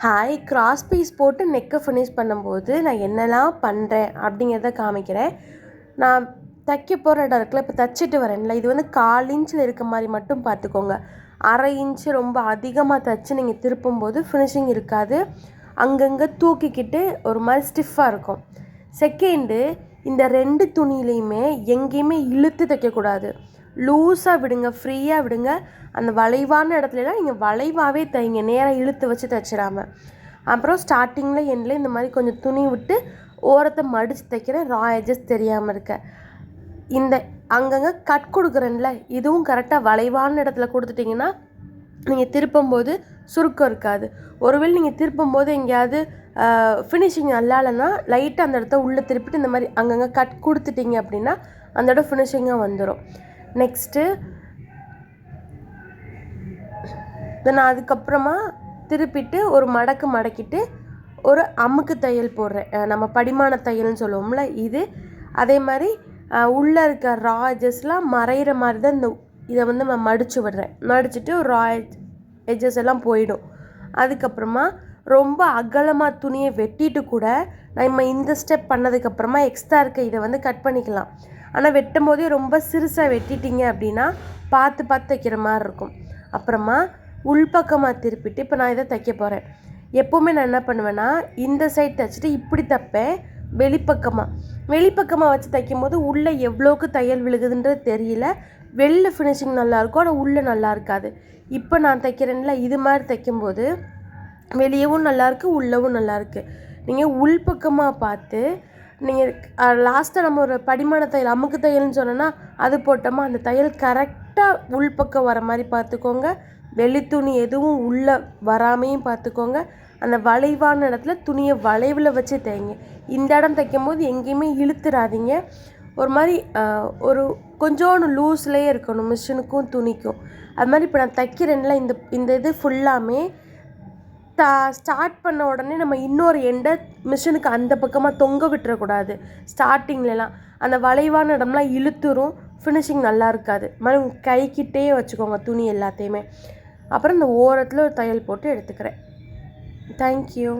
Hi, cross piece போட்டு நெக்கை finish பண்ணும்போது நான் என்னெல்லாம் பண்ணுறேன் அப்படிங்கிறத காமிக்கிறேன். நான் தைக்க போகிற இடம் இருக்குல்ல, இப்போ தைச்சிட்டு வரேன்ல, இது வந்து 1/4 இன்ச்சில் இருக்க மாதிரி மட்டும் பார்த்துக்கோங்க. 1/2 இன்ச்சு ரொம்ப அதிகமாக தைச்சி நீங்கள் திருப்பும்போது ஃபினிஷிங் இருக்காது. அங்கங்கே தூக்கிக்கிட்டு ஒரு மாதிரி ஸ்டிஃபாக இருக்கும். செகண்டு, இந்த 2 துணியிலையுமே எங்கேயுமே இழுத்து தைக்கக்கூடாது. லூஸாக விடுங்க, ஃப்ரீயாக விடுங்க. அந்த வளைவான இடத்துலலாம் நீங்கள் வளைவாகவே தைங்க, நேராக இழுத்து வச்சு தைச்சிடாம. அப்புறம் ஸ்டார்டிங்கில் எண்டில் இந்த மாதிரி கொஞ்சம் துணி விட்டு ஓரத்தை மடித்து தைக்கிறேன், ரா எட்ஜஸ் தெரியாமல் இருக்க. இந்த அங்கங்கே கட் கொடுக்குறேன்ல, இதுவும் கரெக்டாக வளைவான இடத்துல கொடுத்துட்டிங்கன்னா நீங்கள் திருப்பும்போது சுருக்கம் இருக்காது. ஒருவேளை நீங்கள் திருப்பும்போது எங்கேயாவது ஃபினிஷிங் நல்லா இல்லைன்னா லைட்டாக அந்த இடத்த உள்ளே திருப்பிட்டு இந்த மாதிரி அங்கங்கே கட் கொடுத்துட்டிங்க அப்படின்னா அந்த இடம் ஃபினிஷிங்காக வந்துடும். நெக்ஸ்ட்டு நான் அதுக்கப்புறமா திருப்பிட்டு ஒரு மடக்கிட்டு ஒரு அமுக்கு தையல் போடுறேன். நம்ம படிமான தையல்னு சொல்லுவோம்ல இது. அதே மாதிரி உள்ளே இருக்க ரா எட்ஜஸ்லாம் மறைகிற மாதிரி தான் இதை வந்து நான் மடித்து விடுறேன். மடிச்சுட்டு ஒரு ரா எட்ஜஸ் எல்லாம் போயிடும். அதுக்கப்புறமா ரொம்ப அகலமாக துணியை வெட்டிட்டு கூட நம்ம இந்த ஸ்டெப் பண்ணதுக்கப்புறமா எக்ஸ்ட்ரா இருக்க இதை வந்து கட் பண்ணிக்கலாம். ஆனால் வெட்டும் போதே ரொம்ப சிறுசாக வெட்டிட்டிங்க அப்படின்னா பார்த்து தைக்கிற மாதிரி இருக்கும். அப்புறமா உள்பக்கமாக திருப்பிட்டு இப்போ நான் இதை தைக்க போகிறேன். எப்போவுமே நான் என்ன பண்ணுவேன்னா இந்த சைட் தைச்சிட்டு இப்படி தைப்பேன். வெளிப்பக்கமாக வச்சு தைக்கும் போது உள்ளே எவ்வளோக்கு தையல் விழுகுதுன்றது தெரியல. வெளில ஃபினிஷிங் நல்லாயிருக்கும், ஆனால் உள்ளே நல்லா இருக்காது. இப்போ நான் தைக்கிறேன்ல, இது மாதிரி தைக்கும்போது வெளியவும் நல்லாயிருக்கு, உள்ளவும் நல்லாயிருக்கு. நீங்கள் உள்பக்கமாக பார்த்து நீங்கள் லாஸ்ட்டாக நம்ம ஒரு படிமான தையல் அமுக்கு தையல்னு சொன்னோன்னா அது போட்டோமா அந்த தையல் கரெக்டாக உள்பக்கம் வர மாதிரி பார்த்துக்கோங்க. வெளித்துணி எதுவும் உள்ளே வராமையும் பார்த்துக்கோங்க. அந்த வளைவான இடத்துல துணியை வளைவில் வச்சு தைங்க. இந்த இடம் தைக்கும் போது எங்கேயுமே இழுத்துடாதீங்க. ஒரு மாதிரி ஒரு கொஞ்சோண்டு லூஸ்லேயே இருக்கணும் மிஷினுக்கும் துணிக்கும். அது மாதிரி இப்போ நான் தைக்கிறேன்ல, இந்த இது ஃபுல்லாமே ஸ்டார்ட் பண்ண உடனே நம்ம இன்னொரு எண்டை மிஷினுக்கு அந்த பக்கமாக தொங்க விட்டுறக்கூடாது. ஸ்டார்டிங்லலாம் அந்த வளைவான இடம்லாம் இழுத்துரும், ஃபினிஷிங் நல்லா இருக்காது. மாதிரி கைக்கிட்டே வச்சுக்கோங்க துணி எல்லாத்தையுமே. அப்புறம் இந்த ஓரத்தில் ஒரு தையல் போட்டு எடுத்துக்கிறேன். தேங்க்யூ.